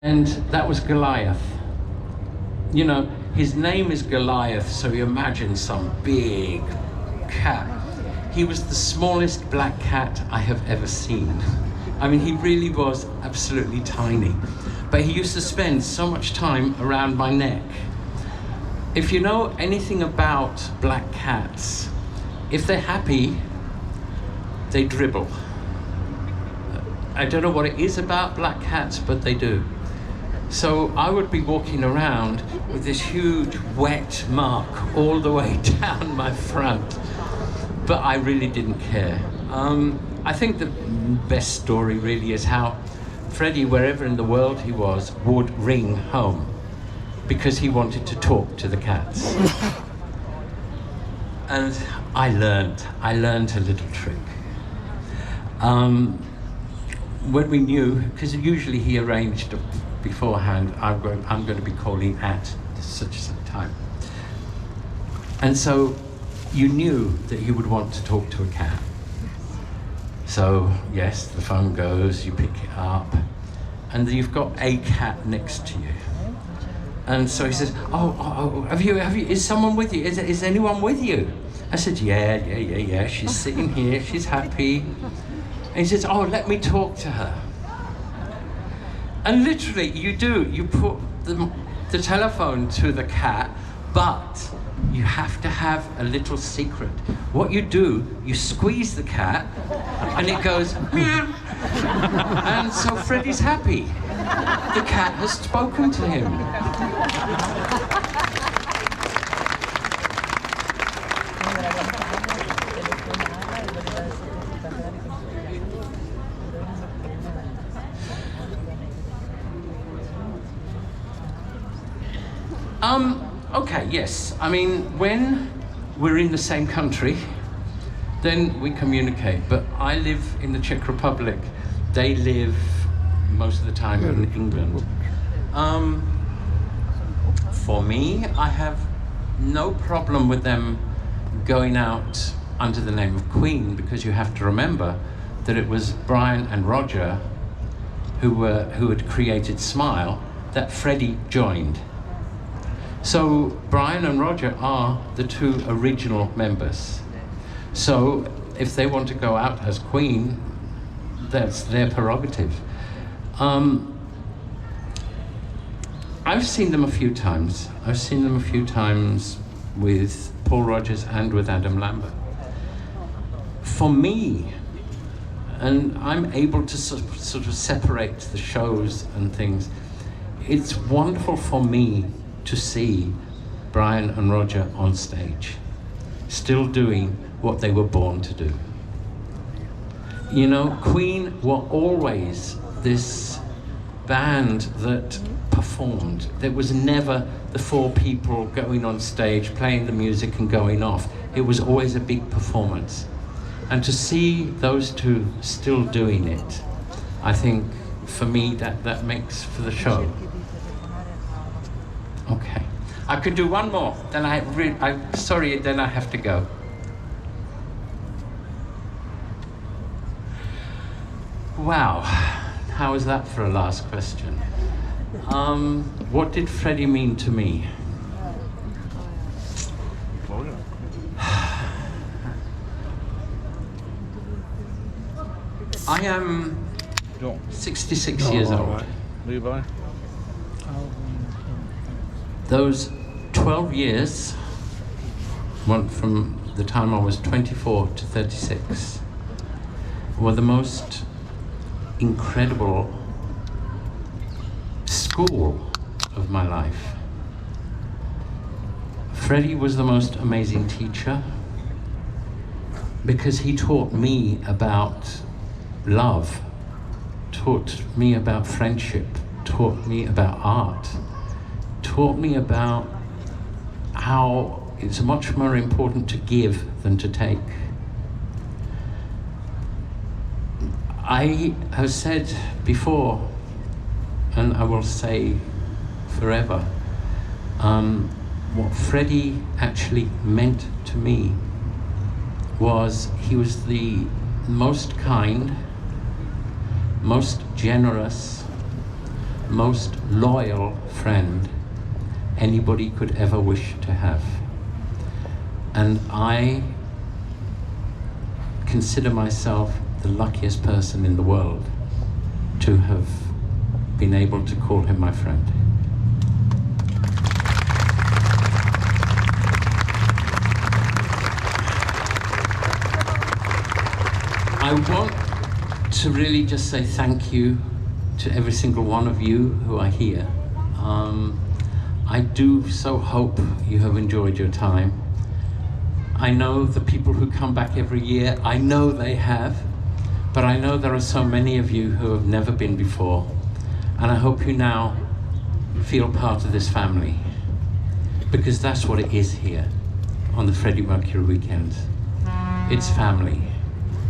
And that was Goliath. You know, his name is Goliath, so you imagine some big cat. He was the smallest black cat I have ever seen. I mean, he really was absolutely tiny. But he used to spend so much time around my neck. If you know anything about black cats, if they're happy, they dribble. I don't know what it is about black cats, but they do. So I would be walking around with this huge wet mark all the way down my front, but I really didn't care. I think the best story really is how Freddie, wherever in the world he was, would ring home because he wanted to talk to the cats. And I learned a little trick. When we knew, because usually he arranged beforehand, I'm going to be calling at such a time. And so you knew that he would want to talk to a cat. So yes, the phone goes, you pick it up, and you've got a cat next to you. And so he says, oh, have you, is someone with you? Is anyone with you? I said, yeah, she's sitting here, she's happy. And he says, oh, let me talk to her. And literally, you put the telephone to the cat, but you have to have a little secret. What you do, you squeeze the cat, and it goes, meow. And so Freddie's happy. The cat has spoken to him. Okay, yes. I mean, when we're in the same country, then we communicate. But I live in the Czech Republic. They live most of the time in England. For me, I have no problem with them going out under the name of Queen, because you have to remember that it was Brian and Roger who had created Smile that Freddie joined. So Brian and Roger are the two original members. So if they want to go out as Queen, that's their prerogative. I've seen them a few times. I've seen them a few times with Paul Rodgers and with Adam Lambert. For me, and I'm able to sort of separate the shows and things, it's wonderful for me to see Brian and Roger on stage, still doing what they were born to do. You know, Queen were always this band that performed. There was never the four people going on stage, playing the music and going off. It was always a big performance. And to see those two still doing it, I think, for me, that makes for the show. Okay, I could do one more, then I'm sorry, then I have to go. Wow, how was that for a last question? What did Freddie mean to me? I am 66 years old. Those 12 years went from the time I was 24 to 36 were the most incredible school of my life. Freddie was the most amazing teacher because he taught me about love, taught me about friendship, taught me about art, taught me about how it's much more important to give than to take. I have said before, and I will say forever, what Freddie actually meant to me was he was the most kind, most generous, most loyal friend anybody could ever wish to have. And I consider myself the luckiest person in the world to have been able to call him my friend. I want to really just say thank you to every single one of you who are here. I do so hope you have enjoyed your time. I know the people who come back every year, I know they have, but I know there are so many of you who have never been before, and I hope you now feel part of this family, because that's what it is here on the Freddie Mercury weekends. It's family,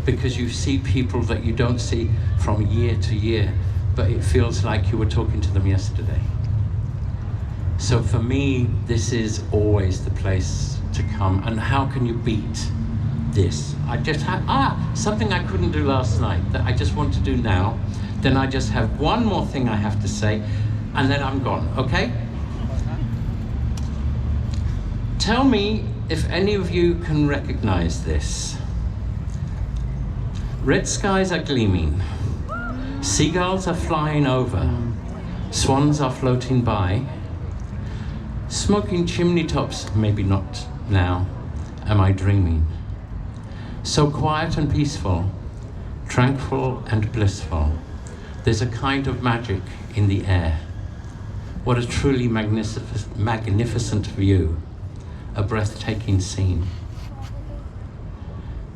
because you see people that you don't see from year to year, but it feels like you were talking to them yesterday. So for me, this is always the place to come, and how can you beat this? I just had something I couldn't do last night that I just want to do now. Then I just have one more thing I have to say, and then I'm gone, okay? Tell me if any of you can recognize this. Red skies are gleaming, seagulls are flying over, swans are floating by, smoking chimney tops, maybe not now, am I dreaming? So quiet and peaceful, tranquil and blissful, there's a kind of magic in the air. What a truly magnificent view, a breathtaking scene.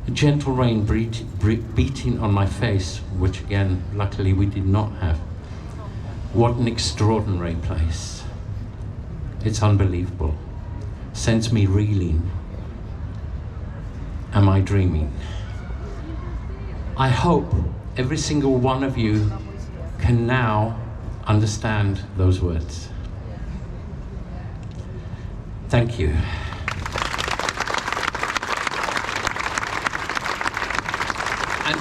A gentle rain beating on my face, which again, luckily we did not have. What an extraordinary place. It's unbelievable. Sends me reeling. Am I dreaming? I hope every single one of you can now understand those words. Thank you. And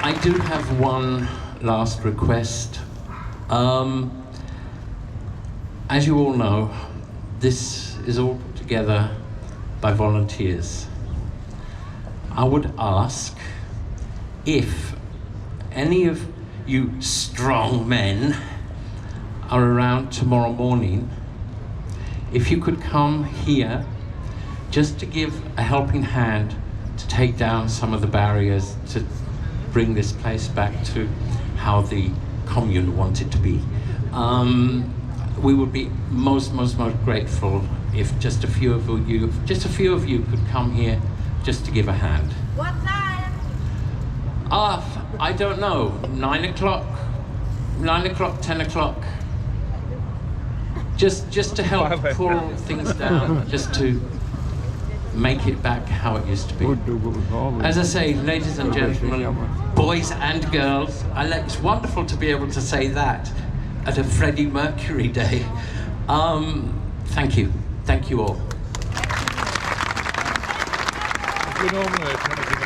I do have one last request. As you all know, this is all put together by volunteers. I would ask if any of you strong men are around tomorrow morning, if you could come here just to give a helping hand to take down some of the barriers to bring this place back to how the commune wanted to be. We would be most grateful if just a few of you could come here just to give a hand. What time? I don't know, 9 o'clock, 10 o'clock. Just to help pull things down, just to make it back how it used to be. As I say, ladies and gentlemen, boys and girls, it's wonderful to be able to say that at a Freddie Mercury day. Thank you all. Genomen,